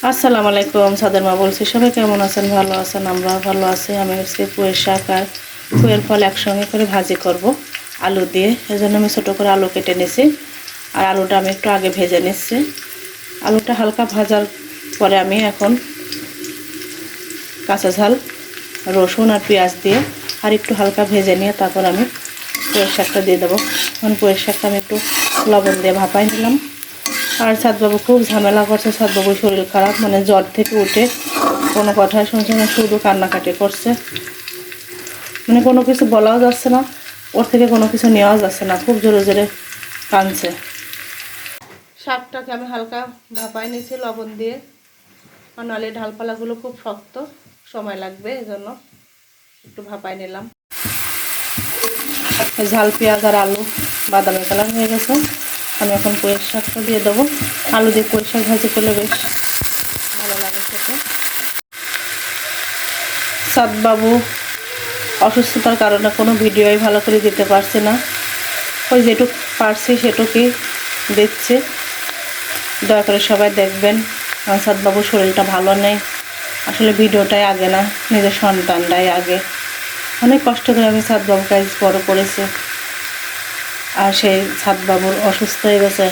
আসসালামু আলাইকুম, সাদের মা বলছি। সবাই কেমন আছেন? ভালো আছেন? আমরা ভালো আছি। আমি হচ্ছে পুঁইয়ের শাক আর পুঁইয়ের ফল একসঙ্গে করে ভাজি করব আলু দিয়ে। এজন্য আমি ছোটো করে আলু কেটে নিয়েছি, আর আলুটা আমি একটু আগে ভেজে নিচ্ছি। আলুটা হালকা ভাজার পরে আমি এখন কাঁচা ঝাল, রসুন আর পেঁয়াজ দিয়ে আর একটু হালকা ভেজে নিয়ে তারপর আমি পুঁইয়ের শাকটা দিয়ে দেবো। এখন পুঁইয়ের শাকটা আমি একটু লবণ দিয়ে ভাপাই নিলাম। আর সাদবাবু খুব ঝামেলা করছে। সাদবাবুর শরীর খারাপ, মানে জ্বর থেকে উঠে কোনো কথাই শুনছে না, শুধু কান্নাকাটি করছে। মানে কোনো কিছু বলাও যাচ্ছে না, ওর থেকে কোনো কিছু নেওয়াও যাচ্ছে না, খুব জোরে জোরে কাঁদছে। শাকটাকে আমি হালকা ভাপাই নিয়েছি লবণ দিয়ে, আর নাহলে ঢালপালাগুলো খুব শক্ত, সময় লাগবে, এজন্য একটু ভাপাই নিলাম। ঝাল পেঁয়াজ আর আলু বাদামি কালার হয়ে গেছে। আমি এখন পুঁইয়ের শাকটা দিয়ে দেবো। আলু দিয়ে পুঁইয়ের শাক ভাজি করলে বেশ ভালো লাগে খেতে। সাদবাবু অসুস্থতার কারণে কোনো ভিডিওই ভালো করে দিতে পারছি না, ওই যেটুকু পারছি সেটুকুই দিচ্ছি। দয়া করে সবাই দেখবেন। আমার সাদবাবুর শরীরটা ভালো নেই, আসলে ভিডিওটাই আগে না, নিজের সন্তানটাই আগে। অনেক কষ্ট করে আমি সাদবাবুকে আজ বড় করেছি, আর সেই সাদবাবুর অসুস্থ হয়ে গেছে।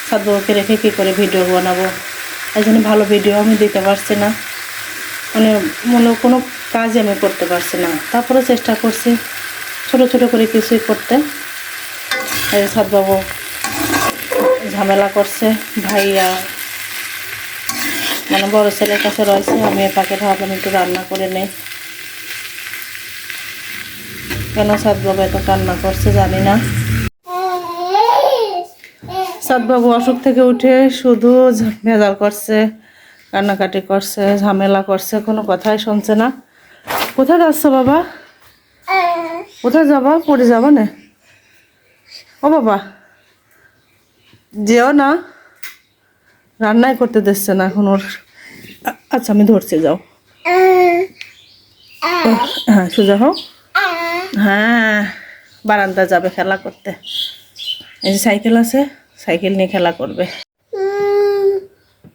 সাদবাবুকে রেখে কী করে ভিডিও বানাবো? এই জন্য ভালো ভিডিও আমি দিতে পারছি না, মানে মনে কোনো কাজই আমি করতে পারছি না। তারপরে চেষ্টা করছি ছোটো ছোটো করে কিছুই করতে। এই সাদবাবু ঝামেলা করছে, ভাইয়া মানে বড় ছেলের কাছে রয়েছে। আমি তাকে ভাবলাম একটু রান্না করে নেই। কেন সাদবাবু এত কান্না করছে জানি না। সাদবাবু অসুখ থেকে উঠে শুধু ভেজাল করছে, কান্নাকাটি করছে, ঝামেলা করছে, কোনো কথাই শুনছে না। কোথায় যাচ্ছ বাবা? কোথায় যাবা? পড়ে যাবা না? ও বাবা যেও না, রান্নাই করতে দিচ্ছে না এখন ওর। আচ্ছা আমি ধরছি, যাও। হ্যাঁ সোজা হোক। হ্যাঁ, বারান্দা যাবে খেলা করতে। এই যে সাইকেল আছে, সাইকেল নিয়ে খেলা করবে।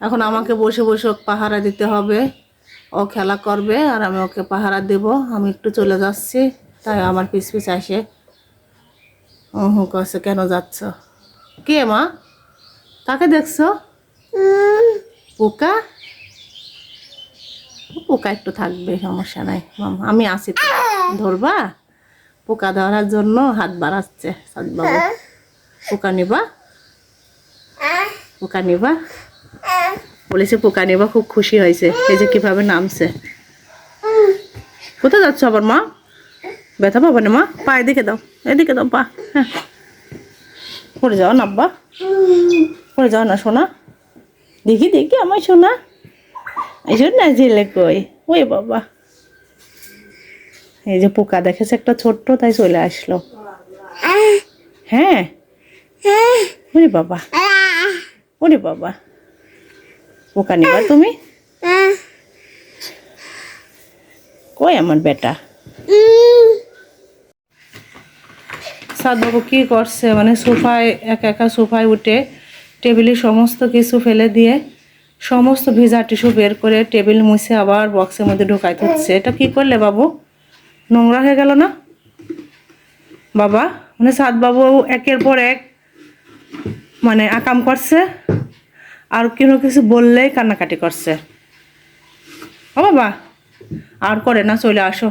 এখন আমাকে বসে বসে পাহারা দিতে হবে। ও খেলা করবে আর আমি ওকে পাহারা দেব। আমি একটু চলে যাচ্ছি, তাই আমার পিছ পিছ আসে হুম করছে। কেন যাচ্ছ? কে মা? কাকে দেখছো? পোকা? পোকা একটু থাকবে, সমস্যা নাই। আমি আসি, ধরবা? পোকা ধরার জন্য হাত বাড়াচ্ছে সাদবাবু। পোকা নিবা? পোকা নিবা বলেছে, পোকা নিবা। খুব খুশি হয়েছে, এই যে কিভাবে নামছে। কোথায় যাচ্ছ আবার মা? ব্যথা পাবে না মা? পা এদিকে দাও, এদিকে দাও পা। হ্যাঁ, পড়ে যাও না আব্বা, পড়ে যাও না সোনা। দেখি দেখি আমার সোনা, এই না জেলে কই। ওই বাবা, এই যে পোকা দেখেছে একটা ছোট্ট, তাই চলে আসলো। হ্যাঁ, ওরে বাবা, ওরে বাবা, পোকা নিবা তুমি? কই আমার বেটা? সাদবাবু কি করছে, মানে সোফায় একা একা সোফায় উঠে টেবিলে সমস্ত কিছু ফেলে দিয়ে সমস্ত ভিজা টিস্যু বের করে টেবিল মুছে আবার বক্সের মধ্যে ঢুকাইতে হচ্ছে। এটা কি করলে বাবু? নোংরা হয়ে গেল না বাবা? মানে সাদবাবু একের পর এক মানে আকাম করছে, আর কোনো কিছু বললেই কান্নাকাটি করছে। ও বাবা, আর করে না, চলে আসো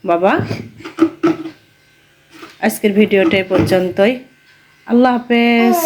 বাবা। আজকের ভিডিওটা এই পর্যন্তই। আল্লাহ হাফেজ।